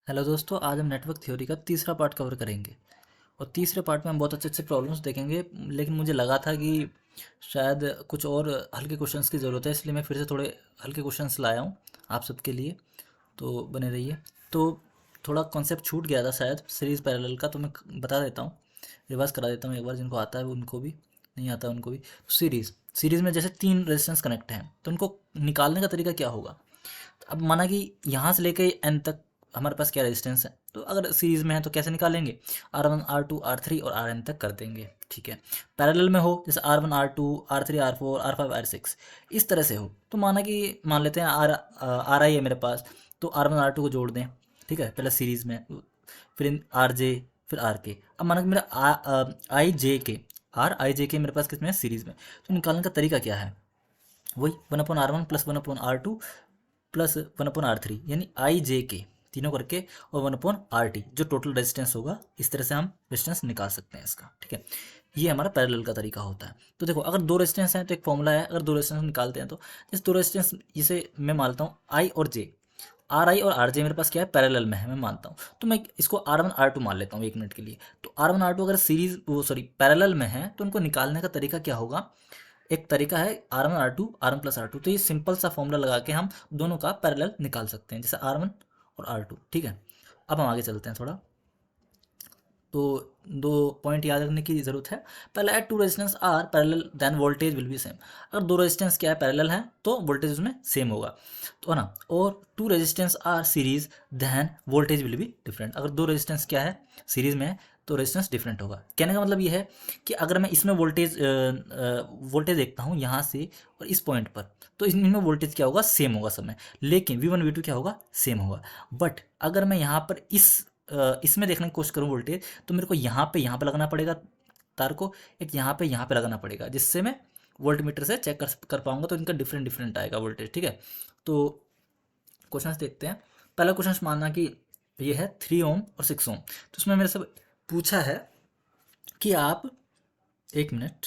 Hello दोस्तों, आज हम नेटवर्क थ्योरी का तीसरा पार्ट कवर करेंगे। और तीसरे पार्ट में हम बहुत अच्छे अच्छे प्रॉब्लम्स देखेंगे। लेकिन मुझे लगा था कि शायद कुछ और हल्के क्वेश्चंस की ज़रूरत है, इसलिए मैं फिर से थोड़े हल्के क्वेश्चंस लाया हूँ आप सबके लिए। तो बने रहिए। तो थोड़ा कॉन्सेप्ट छूट गया था शायद सीरीज़ पैरेलल का, तो मैं बता देता हूँ, रिवर्स करा देता हूँ एक बार। जिनको आता है उनको भी, नहीं आता उनको भी। सीरीज़ सीरीज़ में जैसे तीन रेजिस्टेंस कनेक्ट हैं, तो उनको निकालने का तरीका क्या होगा। अब माना कि यहाँ से लेके एन तक हमारे पास क्या रेजिस्टेंस है, तो अगर सीरीज में है तो कैसे निकालेंगे, R1 R2 R3 और Rn तक कर देंगे। ठीक है। पैरेलल में हो जैसे R1 R2 R3 R4 R5 R6, इस तरह से हो तो मान लेते हैं RI है मेरे पास, तो R1 R2 को जोड़ दें। ठीक है, पहले सीरीज में, फिर RJ, फिर RK। अब माना कि मेरा I J K मेरे पास किसमें है, सीरीज में। तो निकालने का तरीका क्या है, वही 1/R1 plus 1/R2 plus 1/R3, यानी I J K तीनों करके, और 1/RT जो टोटल रेजिस्टेंस होगा। इस तरह से हम रेजिस्टेंस निकाल सकते हैं इसका। ठीक है, ये हमारा पैरेलल का तरीका होता है। तो देखो, अगर दो रेजिस्टेंस हैं तो एक फॉर्मूला है, अगर दो रेजिस्टेंस निकालते हैं तो जैसे दो रेजिस्टेंस, इसे मैं मानता हूँ I और J। RI और RJ मेरे पास क्या है, पैरेलल में है, मैं मानता हूँ। तो मैं इसको R1 R2 मान लेता हूँ 1 मिनट के लिए। तो R1 R2 अगर सीरीज वो सॉरी पैरेलल में है तो उनको निकालने का तरीका क्या होगा। एक तरीका है R1 R2 तो ये सिंपल सा फॉर्मूला लगा के हम दोनों का पैरेलल निकाल सकते हैं, जैसे R1 और R2। ठीक है, अब हम आगे चलते हैं थोड़ा। तो दो पॉइंट याद रखने की ज़रूरत है। पहला है, two resistance are parallel then voltage will be same. अगर दो रेजिस्टेंस क्या है, पैरेलल है, तो वोल्टेज उसमें सेम होगा, तो है ना। और two resistance are series then voltage will be different. अगर दो रेजिस्टेंस क्या है, सीरीज में है, तो रेजिस्टेंस डिफरेंट होगा। कहने का मतलब ये है कि अगर मैं इसमें वोल्टेज देखता हूँ यहाँ से और इस पॉइंट पर, तो इनमें वोल्टेज क्या होगा, सेम होगा सब में। लेकिन V1 V2 क्या होगा, सेम होगा। बट अगर मैं यहाँ पर इसमें देखने की कोशिश करूँ वोल्टेज, तो मेरे को यहाँ पे लगाना पड़ेगा तार को, एक यहाँ पे लगाना पड़ेगा, जिससे मैं वोल्ट मीटर से चेक कर पाऊंगा, तो इनका डिफरेंट डिफरेंट आएगा वोल्टेज। ठीक है, तो क्वेश्चन देखते हैं। पहला क्वेश्चन मानना कि ये है 3 ओम और 6 ओम। तो उसमें मेरे से पूछा है कि आप, 1 मिनट,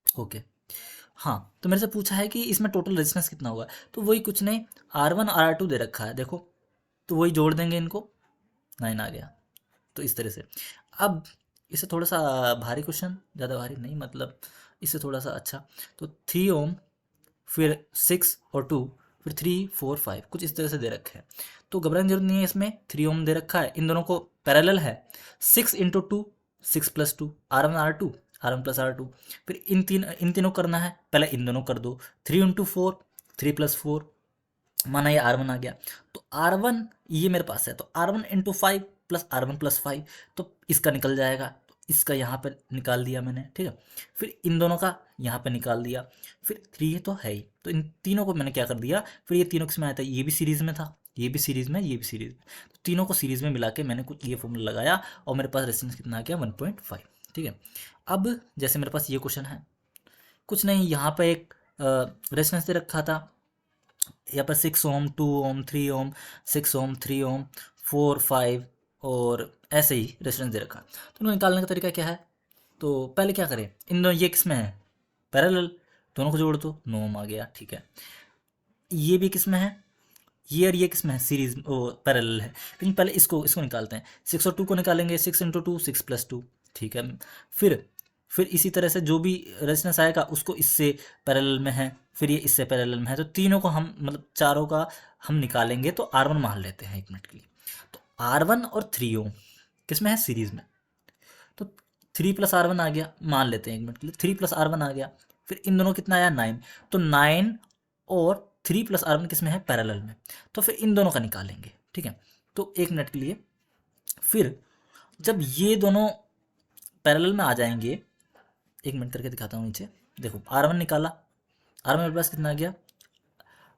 ओके, हाँ, तो मेरे से पूछा है कि इसमें टोटल रेजिस्टेंस कितना होगा। तो वही कुछ नहीं, R1 R2 दे रखा है, देखो, तो वही जोड़ देंगे इनको, 9 आ गया। तो इस तरह से। अब इससे थोड़ा सा भारी क्वेश्चन, ज़्यादा भारी नहीं, मतलब इससे थोड़ा सा अच्छा। तो 3 ओम, फिर 6 और 2, फिर 3 4 5, कुछ इस तरह से दे रखे हैं। तो घबराने की जरूरत नहीं है, इसमें 3 ओम दे रखा है, इन दोनों को पैरेलल है। 6 × 2 6 + 2 R1 R2 फिर इन तीनों करना है, पहले इन दोनों कर दो। 3 × 4 3 + 4, माना ये R1 आ गया। तो R1 ये मेरे पास है, तो R1 × 5 प्लस R1 + 5, तो इसका निकल जाएगा, तो इसका यहाँ पे निकाल दिया मैंने। ठीक है, फिर इन दोनों का यहाँ पे निकाल दिया। फिर 3 तो है ही, तो इन तीनों को मैंने क्या कर दिया, फिर ये तीनों किसमें आया था, ये भी सीरीज़ में था, ये भी सीरीज़ में, ये भी सीरीज़ में। तो तीनों को सीरीज़ में मिला के मैंने कुछ ये फॉर्मूला लगाया, और मेरे पास रेजिस्टेंस कितना आ गया, 1.5। ठीक है, अब जैसे मेरे पास ये क्वेश्चन है, कुछ नहीं, यहाँ पे एक रेजिस्टेंस दे रखा था, यहाँ पर 6 ओम 2 ओम 3 ओम 6 ओम 3 ओम 4 5, और ऐसे ही रेजिस्टेंस दे रखा। तो उनको निकालने का तरीका क्या है, तो पहले क्या करें, इन दोनों, ये किसमें है, पैरेलल, दोनों को जोड़ दो, 9 ओम आ गया। ठीक है, ये भी किसमें है, ये और ये किसमें है, सीरीज ओ पैरेलल है। लेकिन पहले इसको इसको निकालते हैं। 6 और 2 को निकालेंगे, 6 × 2 6 + 2। ठीक है, फिर फिर इसी तरह से जो भी रेजिस्टेंस आएगा उसको इससे पैरेलल में है, फिर ये इससे पैरेलल में है, तो तीनों को हम, मतलब चारों का हम निकालेंगे। तो R1 मान लेते हैं 1 मिनट के लिए। तो R1 और 3 ओम किसमें है, सीरीज में। तो 3 + R1 आ गया, मान लेते हैं 1 मिनट के लिए, 3 + R1 आ गया। फिर इन दोनों कितना आया, 9। तो 9 और 3 + R1 किसमें है, पैरेलल में। तो फिर इन दोनों का निकालेंगे। ठीक है, तो 1 मिनट के लिए, फिर जब ये दोनों पैरेलल में आ जाएंगे, 1 मिनट करके दिखाता हूँ नीचे। देखो, R1 निकाला, R1 मेरे पास कितना आ गया,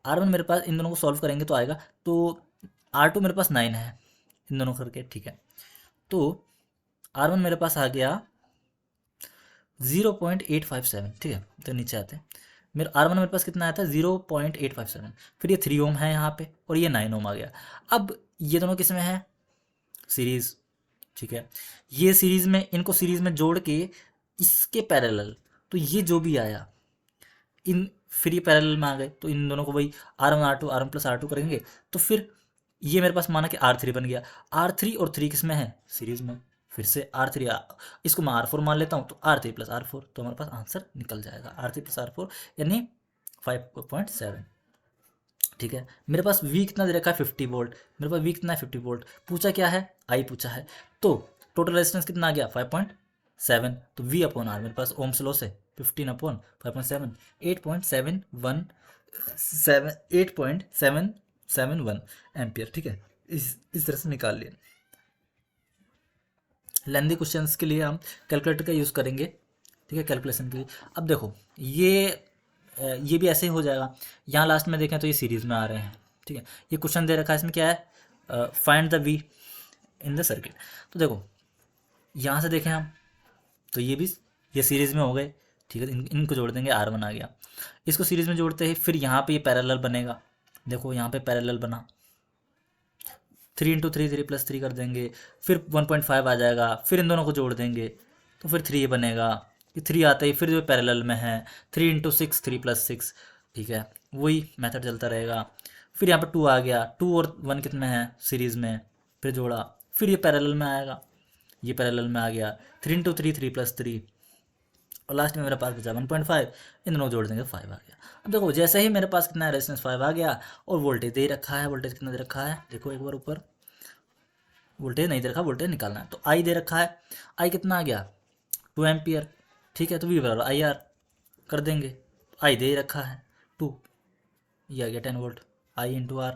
R1 मेरे पास, इन दोनों को सॉल्व करेंगे तो आएगा। तो R2 मेरे पास 9 है, इन दोनों करके। ठीक है, तो R1 मेरे पास आ गया 0.857। ठीक है, तो नीचे आते हैं, मेरे R1 मेरे पास कितना आया था, 0.857। फिर ये 3 ओम है यहाँ पे, और ये 9 ओम आ गया। अब ये दोनों किस में है, सीरीज। ठीक है, ये सीरीज में, इनको सीरीज में जोड़ के इसके पैरेलल, तो ये जो भी आया, इन फिर ये पैरेलल में आ गए, तो इन दोनों को वही R1 R2 करेंगे, तो फिर ये मेरे पास माना कि R3 बन गया। R3 और 3 किस में है, सीरीज में। फिर से R3 इसको मैं R4 मान लेता हूँ, तो R3 + R4, तो हमारे पास आंसर निकल जाएगा R3 + R4 यानी 5.7। ठीक है, मेरे पास V कितना दे रखा है 50 वोल्ट, मेरे पास V कितना है 50 वोल्ट, पूछा क्या है I पूछा है, तो टोटल रेजिस्टेंस कितना आ गया 5.7, तो V अपॉन R मेरे पास ओम्स लॉ से 15/5.7 8.771 एम्पियर। ठीक है, इस तरह से निकाल लिए। लेंदी क्वेश्चंस के लिए हम कैलकुलेटर का यूज़ करेंगे। ठीक है, कैलकुलेशन के लिए। अब देखो ये भी ऐसे ही हो जाएगा। यहाँ लास्ट में देखें तो ये सीरीज़ में आ रहे हैं। ठीक है, ये क्वेश्चन दे रखा है, इसमें क्या है, find the V in the circuit. तो देखो यहाँ से देखें हम, तो ये सीरीज़ में हो गए। ठीक है, इनको जोड़ देंगे, R1 आ गया। इसको सीरीज़ में जोड़ते ही फिर यहाँ पे ये पैरेलल बनेगा। देखो यहाँ पे पैरेलल बना, 3 × 3 3 + 3 कर देंगे, फिर 1.5 आ जाएगा, फिर इन दोनों को जोड़ देंगे तो फिर 3 बनेगा। ये 3 आते ही फिर जो पैरेलल में है 3 × 6 3 + 6। ठीक है, वही मेथड चलता रहेगा। फिर यहाँ पर 2 आ गया, 2 और 1 कितने हैं सीरीज़ में, फिर जोड़ा, फिर ये पैरेलल में आएगा, ये पैरेलल में आ गया, 3 × 3 3 + 3, और लास्ट में मेरे पास बचा 1.5, इन दोनों को जोड़ देंगे 5 आ गया। अब देखो जैसे ही मेरे पास कितना है रेजिस्टेंस 5 आ गया, और वोल्टेज दे रखा है, वोल्टेज कितना दे रखा है देखो एक बार ऊपर, वोल्टेज नहीं दे रखा, वोल्टेज निकालना है, तो आई दे रखा है, आई कितना आ गया 2 एम्पियर। ठीक है, तो V बराबर IR कर देंगे, आई दे रखा है 2, ये आ गया 10 वोल्ट, I × R।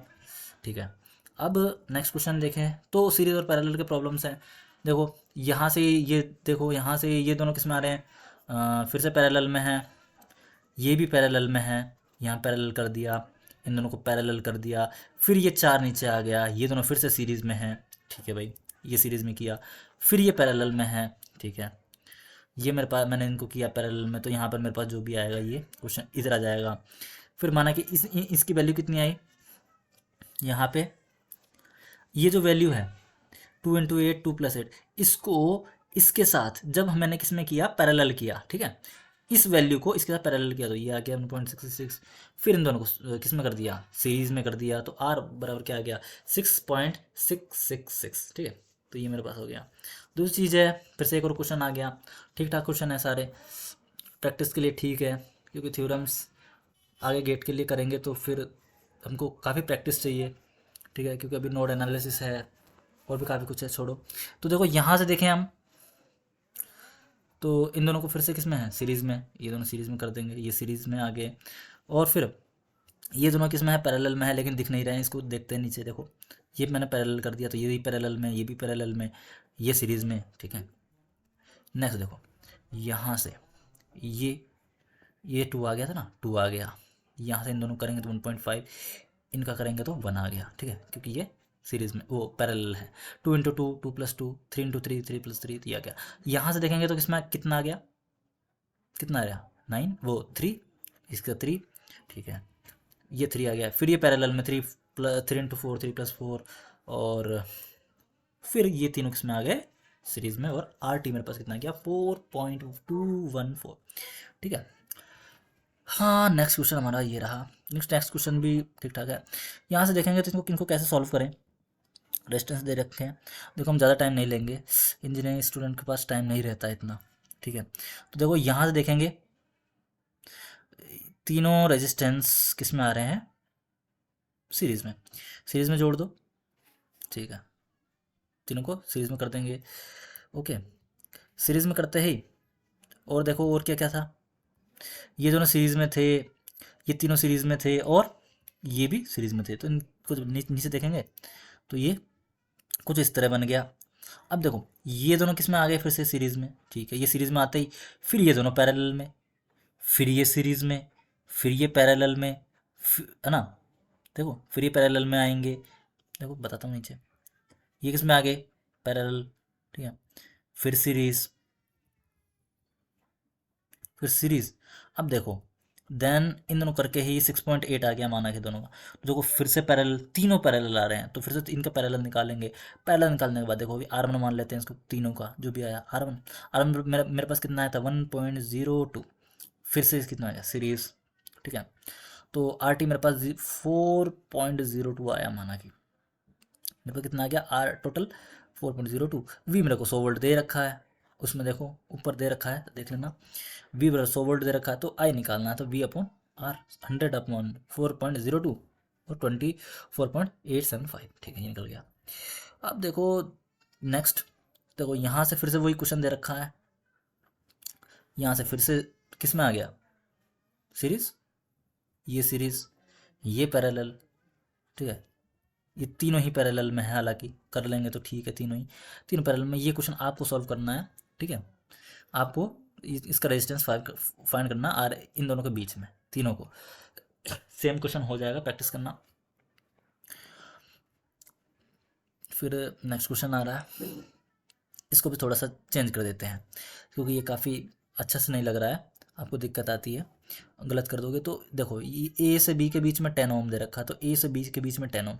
ठीक है, अब नेक्स्ट क्वेश्चन देखें तो सीरीज और पैरेलल के प्रॉब्लम्स हैं। देखो यहाँ से ये, देखो यहाँ से ये दोनों किस में आ रहे हैं, फिर से पैरेलल में है, ये भी पैरेलल में है, यहाँ पैरेलल कर दिया, इन दोनों को पैरेलल कर दिया, फिर ये 4 नीचे आ गया, ये दोनों फिर से सीरीज़ में है। ठीक है भाई, ये सीरीज़ में किया, फिर ये पैरेलल में है। ठीक है, ये मेरे पास मैंने इनको किया पैरेलल में, तो यहाँ पर मेरे पास जो भी आएगा ये क्वेश्चन इधर आ जाएगा। फिर माना कि इसकी वैल्यू कितनी आई, यहाँ पे ये जो वैल्यू है 2 × 8 2 + 8, इसको इसके साथ जब मैंने किस में किया पैरेलल किया, ठीक है, इस वैल्यू को इसके साथ पैरेलल किया तो ये आ गया 1.66। फिर इन दोनों को किस में कर दिया, सीरीज में कर दिया, तो R बराबर क्या आ गया 6.666। ठीक है, तो ये मेरे पास हो गया। दूसरी चीज़ है, फिर से एक और क्वेश्चन आ गया, ठीक ठाक क्वेश्चन है सारे, प्रैक्टिस के लिए ठीक है, क्योंकि थ्योरम्स आगे गेट के लिए करेंगे तो फिर हमको काफ़ी प्रैक्टिस चाहिए। ठीक है, क्योंकि अभी नोड एनालिसिस है और भी काफ़ी कुछ है, छोड़ो। तो देखो यहाँ से देखें हम, तो इन दोनों को फिर से किस में है सीरीज़ में, ये दोनों सीरीज़ में कर देंगे, ये सीरीज़ में आगे, और फिर ये दोनों किस में है पैरेलल में है, लेकिन दिख नहीं रहे हैं, इसको देखते हैं नीचे। देखो ये मैंने पैरेलल कर दिया, तो ये भी पैरेलल में, ये भी पैरेलल में, ये सीरीज़ में। ठीक है, नेक्स्ट देखो यहाँ से ये 2 आ गया था ना, 2 आ गया, यहाँ से इन दोनों करेंगे तो 1.5, इनका करेंगे तो 1 आ गया। ठीक है, क्योंकि ये सीरीज़ में वो पैरेलल है, 2 × 2 2 + 2 3 × 3 3 + 3 दिया गया। यहाँ से देखेंगे तो किसमें कितना आ गया, कितना आ गया 9, वो 3, इसका 3। ठीक है, ये 3 आ गया, फिर ये पैरेलल में 3 × 4 3 + 4, और फिर ये तीनों किसमें आ गए सीरीज़ में, और RT मेरे पास कितना आ गया 4.214। ठीक है, हाँ नेक्स्ट क्वेश्चन हमारा ये रहा। नेक्स्ट क्वेश्चन भी ठीक ठाक है। यहाँ से देखेंगे तो इनको कैसे सॉल्व करें, रेजिस्टेंस दे रखे हैं। देखो हम ज़्यादा टाइम नहीं लेंगे, इंजीनियरिंग स्टूडेंट के पास टाइम नहीं रहता इतना। ठीक है, तो देखो यहाँ से देखेंगे तीनों रेजिस्टेंस किस में आ रहे हैं सीरीज़ में, सीरीज़ में जोड़ दो। ठीक है, तीनों को सीरीज़ में कर देंगे। ओके, सीरीज़ में करते ही, और देखो और क्या क्या था, ये दोनों सीरीज़ में थे, ये तीनों सीरीज़ में थे, और ये भी सीरीज़ में थे, तो इनको नीचे देखेंगे तो ये कुछ इस तरह बन गया। अब देखो ये दोनों किस में आ गए फिर से सीरीज़ में। ठीक है, ये सीरीज़ में आते ही फिर ये दोनों पैरेलल में, फिर ये सीरीज़ में, फिर ये पैरेलल में, है ना। देखो फिर ये पैरेलल में आएंगे, देखो बताता हूँ नीचे, ये किस में आ गए पैरेलल। ठीक है, फिर सीरीज़, फिर सीरीज़। अब देखो देन इन दोनों करके ही 6.8 आ गया माना कि दोनों का। तो देखो फिर से पैरेलल, तीनों पैरेलल आ रहे हैं, तो फिर से इनका पैरेलल निकालेंगे। पैरेलल निकालने के बाद देखो अभी R1 मान लेते हैं इसको, तीनों का जो भी आया R1 मेरे पास कितना आया था 1.02, फिर से कितना आया सीरीज़। ठीक है। तो आर टी मेरे पास 4.02 आया, माना कि मेरे पास कितना आ गया आर टोटल 4.02। वी मेरे को 100 वोल्ट दे रखा है, उसमें देखो ऊपर दे रखा है, देख लेना। वी मेरे 100 वोल्ट दे रखा है, तो आई निकालना है, तो वी अपॉन आर 100/4.02 और 24.875, ठीक है, ये निकल गया। अब देखो नेक्स्ट, देखो यहाँ से फिर से वही क्वेश्चन दे रखा है, यहाँ से फिर से किस में आ गया, सीरीज, ये सीरीज, ये पैरेलल, ठीक है, ये तीनों ही पैरेलल में है, हालांकि कर लेंगे तो ठीक है, तीनों पैरेलल में। ये क्वेश्चन आपको सॉल्व करना है, ठीक है, आपको इसका रेजिस्टेंस फाइंड करना आर इन दोनों के बीच में, तीनों को। सेम क्वेश्चन हो जाएगा, प्रैक्टिस करना। फिर नेक्स्ट क्वेश्चन आ रहा है, इसको भी थोड़ा सा चेंज कर देते हैं, क्योंकि ये काफ़ी अच्छा से नहीं लग रहा है, आपको दिक्कत आती है, गलत कर दोगे तो। देखो ये ए से बी के बीच में 10 ओम दे रखा है, तो ए से बी के बीच में 10 ओम,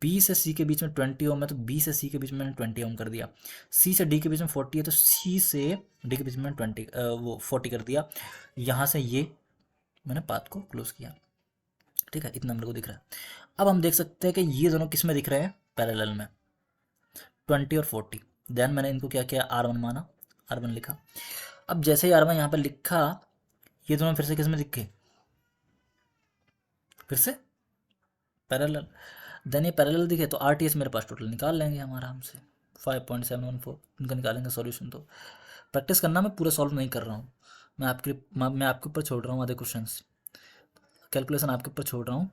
बी से सी के बीच में 20 ओम है, तो बी से सी के बीच में मैंने 20 ओम कर दिया। सी से डी के बीच में 40 है, तो सी से डी के बीच में 40 कर दिया। यहाँ से ये मैंने पाथ को क्लोज किया, ठीक है, इतना मेरे को दिख रहा है। अब हम देख सकते हैं कि ये दोनों किस में दिख रहे हैं, पैरेलल में, 20 और 40। देन मैंने इनको क्या किया, R1 माना, R1 लिखा। अब जैसे ही R1 यहाँ पर लिखा, ये दोनों फिर से किस में दिखे, फिर से पैरेलल। देन ये पैरेलल दिखे तो RTS मेरे पास टोटल निकाल लेंगे हम आराम से, 5.714 इनका निकालेंगे सॉल्यूशन। तो प्रैक्टिस करना, मैं पूरा सॉल्व नहीं कर रहा हूँ, मैं आपके ऊपर छोड़ रहा हूँ, आधे क्वेश्चंस कैलकुलेशन आपके ऊपर छोड़ रहा हूँ,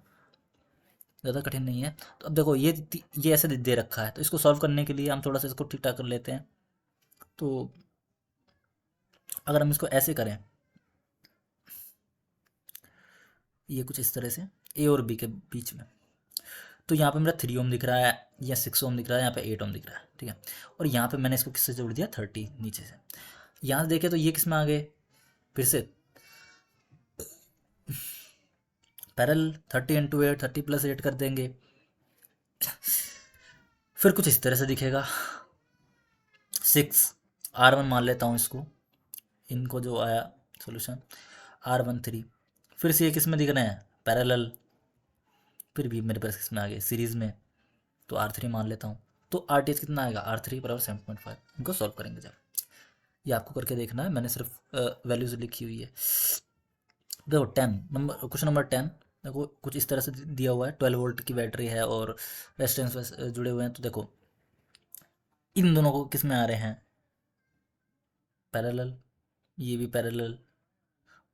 ज़्यादा कठिन नहीं है। तो अब देखो ये ऐसे दे रखा है, तो इसको सॉल्व करने के लिए हम थोड़ा सा इसको ठीक ठाक कर लेते हैं। तो अगर हम इसको ऐसे करें, ये कुछ इस तरह से ए और बी के बीच में, तो यहाँ पे मेरा 3 ओम दिख रहा है, या 6 ओम दिख रहा है, यहाँ पे 8 ओम दिख रहा है, ठीक है। और यहाँ पे मैंने इसको किससे जोड़ दिया, 30 नीचे से। यहाँ से देखे तो ये किस में आ गए, फिर से पैरेलल, 30 × 8, 30 + 8 कर देंगे, फिर कुछ इस तरह से दिखेगा। 6 R1 मान लेता हूँ इसको, इनको जो आया सॉल्यूशन R1 3, फिर से ये किस में दिख रहे हैं, पैरेलल, फिर भी मेरे पास किस में आ गए, सीरीज में, तो R3 मान लेता हूँ। तो RTS कितना आएगा, R3 = 7.5। इनको सॉल्व करेंगे जब, ये आपको करके देखना है, मैंने सिर्फ वैल्यूज लिखी हुई है। देखो क्वेश्चन नंबर 10, देखो कुछ इस तरह से दिया हुआ है, 12 वोल्ट की बैटरी है और रेजिस्टेंस जुड़े हुए हैं। तो देखो इन दोनों को किस में आ रहे हैं, पैरेलल, ये भी पैरेलल,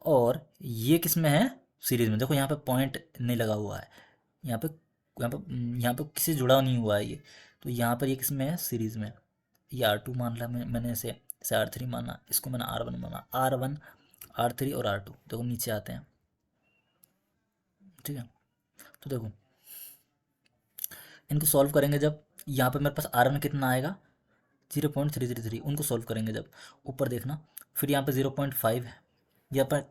और ये किस में है, सीरीज में। देखो यहाँ पे पॉइंट नहीं लगा हुआ है, यहाँ पे किसी जुड़ा नहीं हुआ है ये, तो यहाँ पर ये किस में है, सीरीज में। ये R2 मान ला, मैंने इसे R3 माना, इसको मैंने R1 माना, R1 R3 और R2 देखो नीचे आते हैं, ठीक है। तो देखो इनको सॉल्व करेंगे जब, यहाँ पे मेरे पास R1 कितना आएगा, 0.333, उनको सॉल्व करेंगे जब, ऊपर देखना, फिर यहाँ पे 0.5 है, यहाँ पर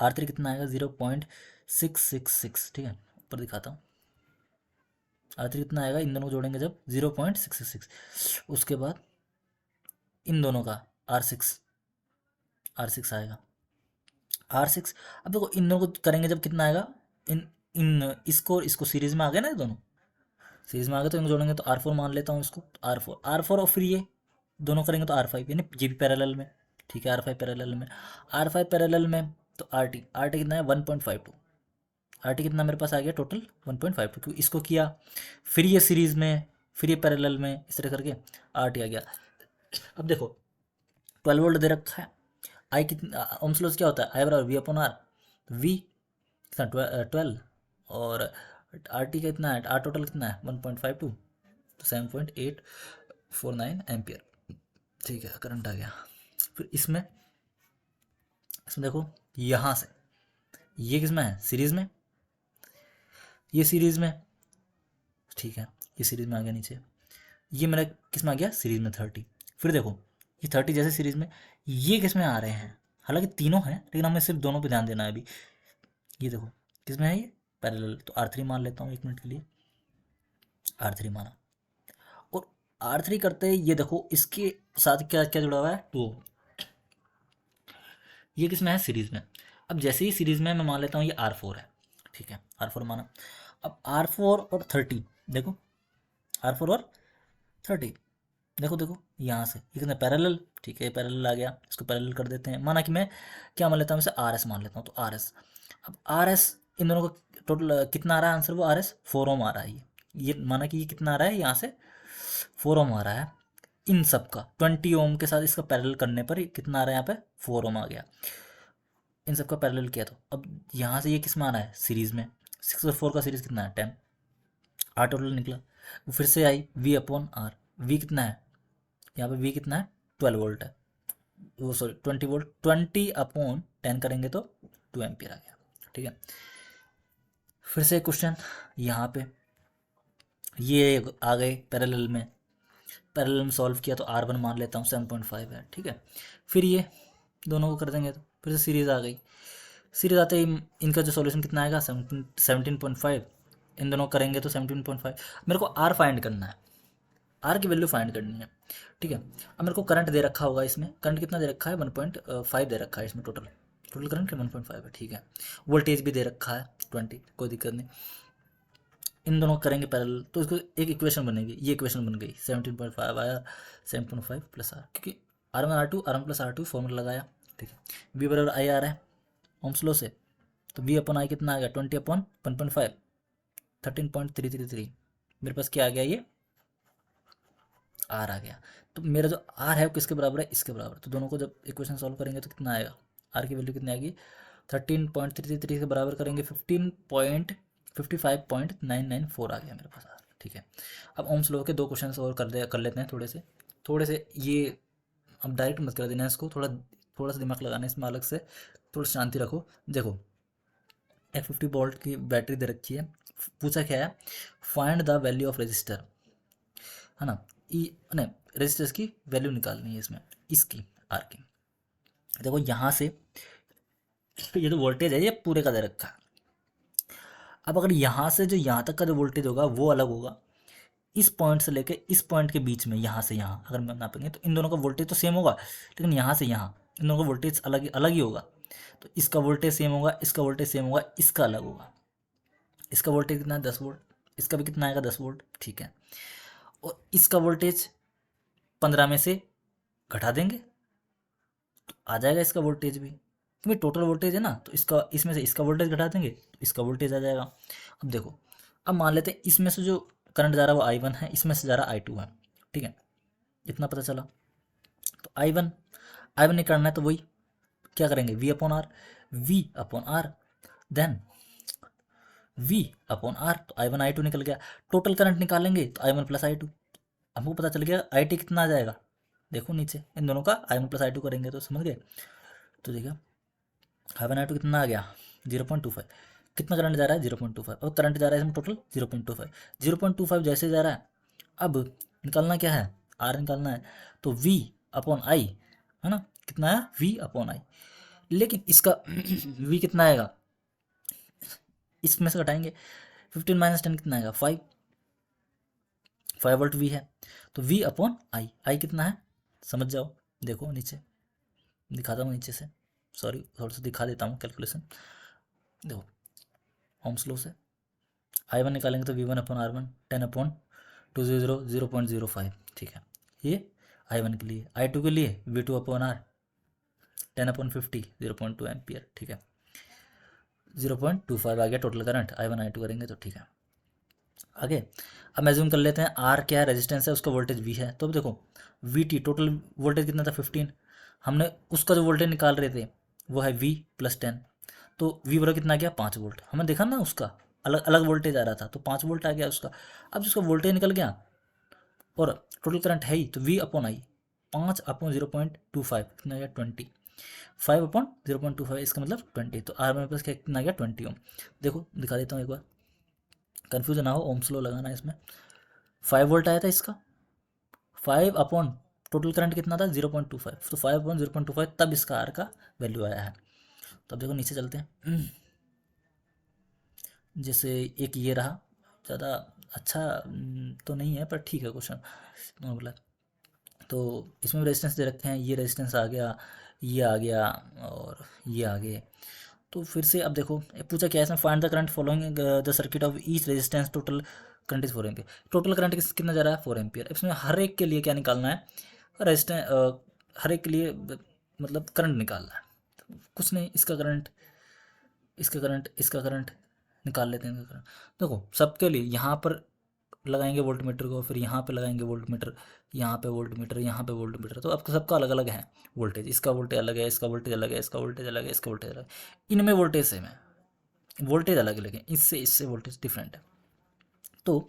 R3 कितना आएगा, 0.666, ठीक है, ऊपर दिखाता हूँ, R3 कितना आएगा, इन दोनों को जोड़ेंगे जब, 0.666, उसके बाद इन दोनों का R6 आएगा, R6। अब देखो इन दोनों को करेंगे जब, कितना आएगा, इन इन इसको सीरीज में आ गए ना, ये दोनों सीरीज में आ गए, तो इनको जोड़ेंगे तो R4 मान लेता हूँ इसको, तो R4 और फिर ये दोनों करेंगे तो R5, यानी ये भी पैरेलल में, ठीक है, R5 पैरेलल में, R5 पैरेलल में, तो RT कितना है, 1.52, RT कितना मेरे पास आ गया टोटल, 1.52, क्योंकि इसको किया, फिर ये सीरीज में, फिर ये पैरेलल में, इस तरह करके RT आ गया। अब देखो 12 वोल्ट दे रखा है, आई कितना, ओम्स लॉ क्या होता है, I/V/R, V कितना 12, और RT का कितना है, R टोटल कितना है 1.52, तो 7.849 एम्पियर, ठीक है, करंट आ गया। फिर इसमें देखो यहाँ से ये किस में है, सीरीज में, ये सीरीज में, ठीक है, ये सीरीज में आ गया नीचे, ये मेरा किस में आ गया, सीरीज में 30। फिर देखो ये 30 जैसे सीरीज में, ये किस में आ रहे हैं, हालांकि तीनों हैं, लेकिन हमें सिर्फ दोनों पे ध्यान देना है अभी। ये देखो किस में है, ये पैरेलल, तो R3 मान लेता हूँ 1 मिनट के लिए, R3 माना, और R3 करते ही ये देखो इसके साथ क्या क्या जुड़ा हुआ है, 2, ये किस में है, सीरीज में, अब जैसे ही सीरीज़ में मैं मान लेता हूँ ये R4 है, ठीक है, R4 माना। अब R4 और 30 देखो, R4 और 30 देखो देखो यहाँ से ये कितना पैरेलल, ठीक है, पैरेलल आ गया, इसको पैरेलल कर देते हैं। माना कि मैं क्या मान लेता हूँ, इसे RS मान लेता हूँ, तो RS, अब RS इन दोनों का टोटल कितना आ रहा है आंसर, वो RS 4 ओम आ रहा है। ये माना कि ये कितना आ रहा है, यहाँ से 4 ओम आ रहा है। इन सब का 20 ओम के साथ इसका पैरेलल करने पर कितना आ रहा है, यहाँ पे 4 ओम आ गया। इन सब का पैरेलल किया तो अब यहाँ से ये किस में आ रहा है, सीरीज़ में। 6 और 4 का सीरीज़ कितना है, 10, R टोटल निकला। वो फिर से आई V/R, V कितना है यहाँ पे, V कितना है, 12 वोल्ट है, वो सॉरी 20 वोल्ट, 20/10 करेंगे तो 2 एम्पियर आ गया, ठीक है। फिर से क्वेश्चन यहाँ पे ये आ गए पैरेलल में, पैरेलल में सॉल्व किया तो R1 मान लेता हूँ 7.5 है, ठीक है। फिर ये दोनों को कर देंगे तो फिर से सीरीज़ आ गई। सीरीज आते ही इनका जो सॉल्यूशन कितना आएगा, 17.5, इन दोनों करेंगे तो 17.5। मेरे को R फाइंड करना है, R की वैल्यू फाइंड करनी है, ठीक है। अब मेरे को करंट दे रखा होगा, इसमें करंट कितना दे रखा है, 1.5 दे रखा है इसमें, टोटल टोटल करंट 1.5 है, ठीक है। वोल्टेज भी दे रखा है 20, कोई दिक्कत नहीं। इन दोनों करेंगे पैरेलल तो इसको एक इक्वेशन बनेगी, ये इक्वेशन बन गई, 17.5 आया, 7.5 प्लस R, क्योंकि R1 R2 R1 plus R2 formula लगाया, ठीक है। V बराबर आई आ रहा है ओम्स लॉ से, तो V/I कितना आ गया, 20/1.5, 13.333। मेरे पास क्या आ गया, ये R आ गया। तो मेरा जो R है वो किसके बराबर है, इसके बराबर। तो दोनों को जब इक्वेशन सॉल्व करेंगे तो कितना आएगा, R की वैल्यू कितनी आएगी, 13.333 के बराबर करेंगे 55.994 आ गया मेरे पास R, ठीक है। अब ओम्स लॉ के दो क्वेश्चन और कर लेते हैं, थोड़े से ये, अब डायरेक्ट मत कर देना इसको, थोड़ा सा दिमाग लगाना इसमें अलग से, थोड़ा शांति रखो। देखो एक 50 वोल्ट की बैटरी दे रखी है, पूछा क्या है, find the value of resistor, है ना, नहीं, रेजिस्टर्स की वैल्यू निकालनी है इसमें, इसकी आर की। देखो यहाँ से ये जो वोल्टेज है ये पूरे का दे रखा है। अब अगर यहाँ से जो यहाँ तक का जो वोल्टेज होगा वो अलग होगा, इस पॉइंट से लेके इस पॉइंट के बीच में, यहाँ से यहाँ अगर हम नापेंगे तो इन दोनों का वोल्टेज तो सेम होगा, लेकिन यहाँ से यहाँ इन दोनों का वोल्टेज अलग ही होगा। तो इसका वोल्टेज सेम होगा, इसका वोल्टेज सेम होगा, इसका अलग होगा। इसका वोल्टेज कितना है, 10 वोल्ट, इसका भी कितना आएगा, 10 वोल्ट, ठीक है। और इसका वोल्टेज 15 में से घटा देंगे तो आ जाएगा इसका वोल्टेज भी, क्योंकि टोटल वोल्टेज है ना, तो इसका इसमें से इसका वोल्टेज घटा देंगे तो इसका वोल्टेज आ जाएगा। अब देखो, अब मान लेते हैं इसमें से जो करंट जा रहा है वो I1 है, इसमें से जा रहा है I2 है, ठीक है, इतना पता चला। तो I1 निकालना है तो वही क्या करेंगे, V/R, देन V/R, तो I1 I2 निकल गया। टोटल करंट निकालेंगे तो I1 प्लस I2, हमको पता चल गया IT कितना आ जाएगा, देखो नीचे इन दोनों का I1 प्लस I2 करेंगे तो समझ गए। तो देखिए I1 I2 कितना आ गया, 0.25, कितना करंट जा रहा है, 0.25, और करंट जा रहा है इसमें टोटल 0.25 जैसे जा रहा है। अब निकालना क्या है, R निकालना है, तो V/I, है ना, कितना है, V/I, लेकिन इसका V कितना आएगा, इसमें से घटाएंगे, 15 माइनस 10 कितना आएगा, 5 वोल्ट V है, तो V/I कितना है, समझ जाओ, देखो नीचे दिखाता हूँ, नीचे से, सॉरी थोड़ा सा दिखा देता हूँ कैलकुलेशन। देखो ओम्स लॉ से I1 निकालेंगे तो V1/R1 10/200 0.05, ठीक है, ये I1 के लिए। I2 के लिए V2/R 10/50 0.2 एम्पियर, ठीक है, 0.25 आ गया टोटल करंट, I1 I2 करेंगे तो, ठीक है। आगे अब मैज्यूम कर लेते हैं R क्या है, रेजिस्टेंस है, उसका वोल्टेज V है। तो अब देखो VT टोटल वोल्टेज कितना था, 15, हमने उसका जो वोल्टेज निकाल रहे थे वो है V+10, तो V बराबर कितना आ गया, 5 वोल्ट। हमें देखा ना उसका अलग अलग वोल्टेज आ रहा था, तो 5 वोल्ट आ गया उसका। अब जिसका वोल्टेज निकल गया और टोटल करंट है ही, तो V/I 5/0.25 कितना आ गया, 20, 5/0.25 इसका मतलब 20, तो R मेरे पास क्या कितना आ गया, 20 ओम। देखो दिखा देता हूँ एक बार, कन्फ्यूजन ना हो, ओम्स लॉ लगाना है इसमें। 5 वोल्ट आया था इसका, 5 अपॉन टोटल करंट कितना था, 0.25, तो 5/0.25 तब इसका R का वैल्यू आया है। तब देखो नीचे चलते हैं, जैसे एक ये रहा, ज़्यादा अच्छा तो नहीं है पर ठीक है क्वेश्चन बोला। तो इसमें भी रेजिस्टेंस दे रखे हैं, ये रेजिस्टेंस आ गया, ये आ गया और ये आ गए। तो फिर से अब देखो ये पूछा क्या है इसमें, find the current following the circuit of each resistance, total current is 4 ampere. Total current कितना जा रहा है 4 एम्पियर। इसमें हर एक के लिए क्या निकालना है, रेजिस्टेंस, हर एक के लिए मतलब करंट निकालना है। तो कुछ नहीं, इसका करंट, इसका करंट, इसका करंट निकाल लेते हैं। इसका करंट देखो सबके लिए यहाँ पर लगाएंगे वोल्ट मीटर को, फिर यहाँ पे लगाएंगे वोल्ट मीटर, यहाँ पे वोल्ट मीटर, यहाँ पे वोल्ट मीटर। तो आपको सबका अलग अलग है वोल्टेज, इसका वोल्टेज अलग है, इसका वोल्टेज अलग है, इसका वोल्टेज अलग है, इसका वोल्टेज अलग है। इनमें वोल्टेज सेम है, वोल्टेज अलग अलग है, इससे इससे वोल्टेज डिफरेंट है। तो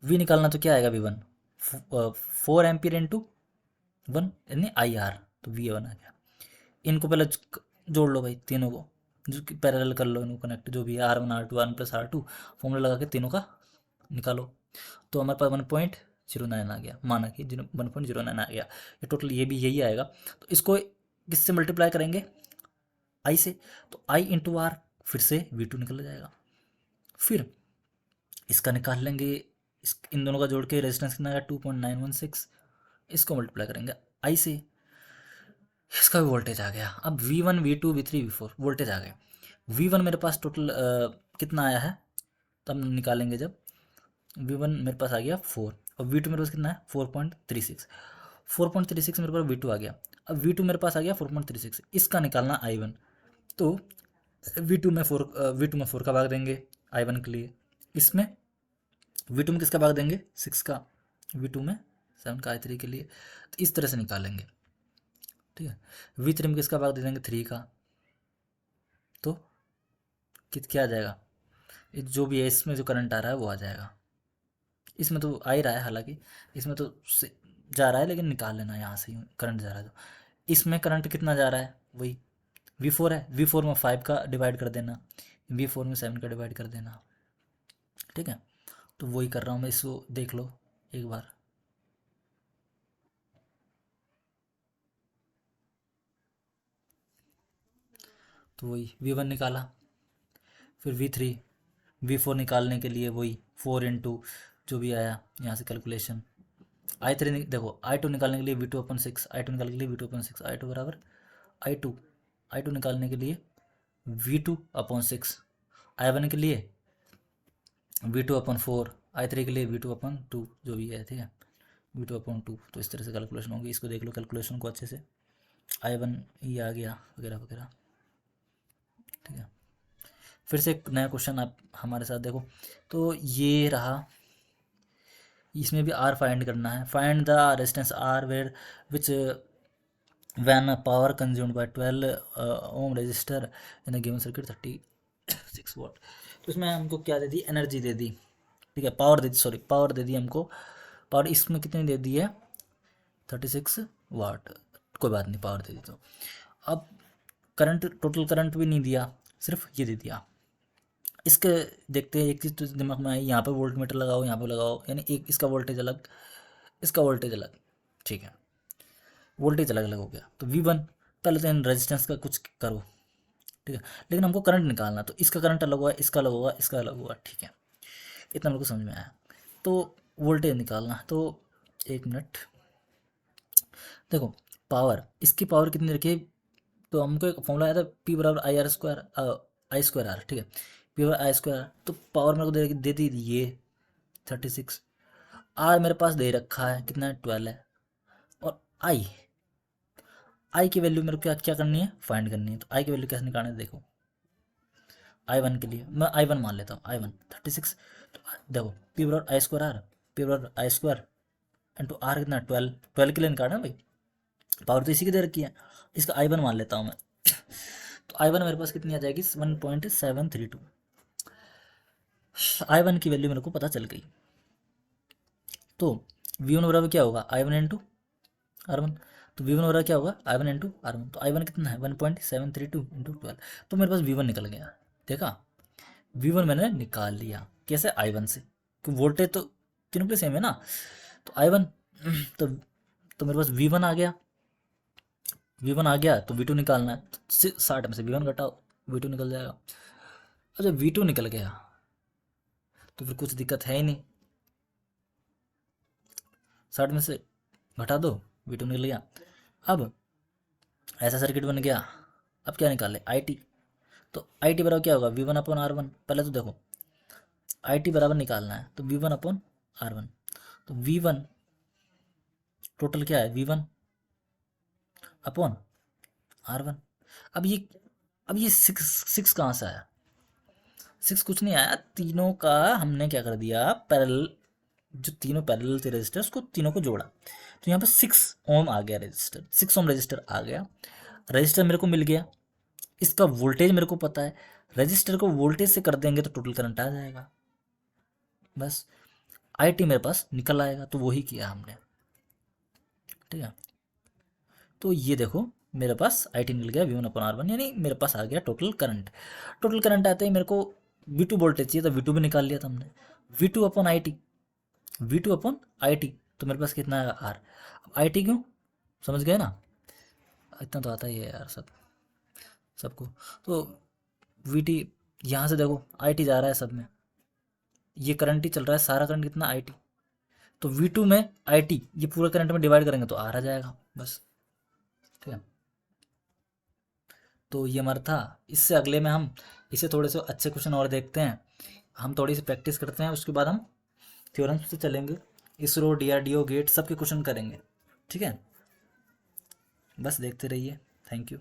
वी निकालना तो क्या आएगा, वी वन 4 एम्पियर इंटू 1 यानी आई आर, तो वी वन आ गया। इनको पहले जोड़ लो भाई तीनों को, जो कि पैरेलल कर लो इनको कनेक्ट, जो भी है R1 R2 1 + R2 फॉर्मूला लगा के तीनों का निकालो। तो हमारे पास 1.09 आ गया, माना कि 1.09 आ गया। ये टोटल ये भी यही आएगा। तो इसको किससे मल्टीप्लाई करेंगे, आई से, तो आई इंटू आर, फिर से V2 निकल जाएगा। फिर इसका निकाल लेंगे, इन दोनों का जोड़ के रेजिस्टेंस कितना आएगा 2.916, इसको मल्टीप्लाई करेंगे आई से, इसका भी वोल्टेज आ गया। अब V1 V2 V3 V4 voltage आ गए। V1 मेरे पास टोटल कितना आया है, तब निकालेंगे जब V1 मेरे पास आ गया 4, और V2 मेरे पास कितना है 4.36, 4.36 मेरे पास V2 आ गया। अब V2 मेरे पास आ गया 4.36, इसका निकालना I1। तो V2 में 4 का भाग देंगे I1 के लिए, इसमें V2 में किसका भाग देंगे 6 का, V2 में 7 का I3 के लिए। तो इस तरह से निकालेंगे, ठीक है। V3 में किसका भाग दे देंगे 3 का, तो क्या आ जाएगा, जो भी है इसमें जो करंट आ रहा है वो आ जाएगा। इसमें तो आ ही रहा है, हालांकि इसमें तो जा रहा है, लेकिन निकाल लेना यहाँ से करंट जा रहा है। तो इसमें करंट कितना जा रहा है, वही V4 है, V4 में 5 का डिवाइड कर देना, V4 में 7 का डिवाइड कर देना, ठीक है। तो वही कर रहा हूँ मैं, इसको देख लो एक बार। तो वही V1 निकाला, फिर V3, V4 निकालने के लिए वही 4 इंटू जो भी आया यहाँ से कैलकुलेशन, I3 देखो I2 निकालने के लिए V2/6, I2 निकालने के लिए V2/6, I2 बराबर I2 निकालने के लिए V2/6, I1 के लिए V2/4, I3 के लिए V2/2, जो भी है, ठीक है, V2/2। तो इस तरह से कैलकुलेशन होगी, इसको देख लो कैलकुलेशन को अच्छे से, I1 ये आ गया वगैरह वगैरह, ठीक है। फिर से एक नया क्वेश्चन आप हमारे साथ देखो। तो ये रहा, इसमें भी R फाइंड करना है। Find the resistance R where which when power consumed by 12 ohm resistor in the given circuit 36 watt. तो इसमें हमको क्या दे दी, एनर्जी दे दी, ठीक है, पावर दे दी, सॉरी पावर दे दी हमको। पावर इसमें कितनी दे दी है 36 वाट, कोई बात नहीं, पावर दे दी। तो अब करंट, टोटल करंट भी नहीं दिया, सिर्फ ये दे दिया। इसके देखते हैं, एक चीज़ तो दिमाग में आई, यहाँ पे वोल्ट मीटर लगाओ, यहाँ पे लगाओ, यानी एक इसका वोल्टेज अलग, इसका वोल्टेज अलग, ठीक है, वोल्टेज अलग अलग हो गया। तो V1 पहले तो इन रेजिस्टेंस का कुछ करो, ठीक है, लेकिन हमको करंट निकालना, तो इसका करंट अलग हुआ, इसका अलग होगा, इसका अलग हुआ, ठीक है, इतना मेरे को समझ में आया। तो वोल्टेज निकालना, तो 1 मिनट देखो, पावर, इसकी पावर कितनी रखी है, तो हमको एक फॉर्मूला आया था P = I²R, ठीक है, P/I²R। तो पावर मेरे को दे दी ये 36, R मेरे पास दे रखा है कितना है 12 है, और आई की वैल्यू मेरे को क्या क्या करनी है, फाइंड करनी है। तो आई की वैल्यू कैसे निकालनी है, देखो I1 के लिए मैं I1 मान लेता हूँ, I1 36। तो देखो P/I²R, P/I² इंटू R कितना 12, 12 के लिए निकालना है भाई, पावर तो इसी की दे रखी है, इसका I1 मान लेता हूँ मैं। तो I1 मेरे पास कितनी आ जाएगी 1.732, I1 की वैल्यू मेरे को पता चल गई। तो V1 बराबर क्या होगा I1 इंटू R1, तो V1 बराबर क्या होगा I1 इंटू R1। तो I1 कितना है 1.732 इंटू 12, तो मेरे पास V1 निकल गया, देखा, V1 मैंने निकाल लिया, कैसे I1 से, क्योंकि वोल्टेज तो तीनों के सेम है ना। तो I1 तो मेरे पास V1 आ गया, V1 आ गया तो V2 निकालना है, तो 60 में से V1 घटाओ, V2 निकल जाएगा। अच्छा V2 निकल गया तो फिर कुछ दिक्कत है ही नहीं, 60 में से घटा दो, V2 निकल गया। अब ऐसा सर्किट बन गया, अब क्या निकाले IT, तो आई टी बराबर क्या होगा, V one upon R one. पहले तो देखो आई टी बराबर निकालना है, तो V one upon R one. तो वी वन टोटल क्या है, V one upon R one. अब ये अब ये सिक्स सिक्स कहाँ से आया, सिक्स कुछ नहीं आया, तीनों का हमने क्या कर दिया, पैरेलल, जो तीनों पैरेलल थे रजिस्टर उसको तीनों को जोड़ा, तो यहाँ पे 6 ओम आ गया रजिस्टर, 6 ओम रजिस्टर आ गया। रजिस्टर मेरे को मिल गया, इसका वोल्टेज मेरे को पता है, रजिस्टर को वोल्टेज से कर देंगे तो टोटल करंट आ जाएगा, बस आई टी मेरे पास निकल आएगा। तो वही किया हमने, ठीक है। तो ये देखो मेरे पास आई टी निकल गया V one upon R one, यानी मेरे पास आ गया टोटल करंट। टोटल करंट आते ही मेरे को वी टू वोल्टेज चाहिए, तो वी टू भी निकाल लिया था हमने, V two upon I T, V two upon I T, तो मेरे पास कितना है आर। अब आई टी क्यों, समझ गए ना, इतना तो आता ही है यार सबको। तो वी टी, यहाँ से देखो आई टी जा रहा है सब में, ये करंट ही चल रहा है, सारा करंट कितना आई टी, तो वी टू में आई टी ये पूरा करंट में डिवाइड करेंगे तो आर आ जाएगा, बस, ठीक है। तो ये हमारा था। इससे अगले में हम इसे थोड़े से अच्छे क्वेश्चन और देखते हैं, हम थोड़ी सी प्रैक्टिस करते हैं, उसके बाद हम थ्योरम्स से चलेंगे, इसरो डीआरडीओ गेट सबके क्वेश्चन करेंगे, ठीक है। बस देखते रहिए, थैंक यू।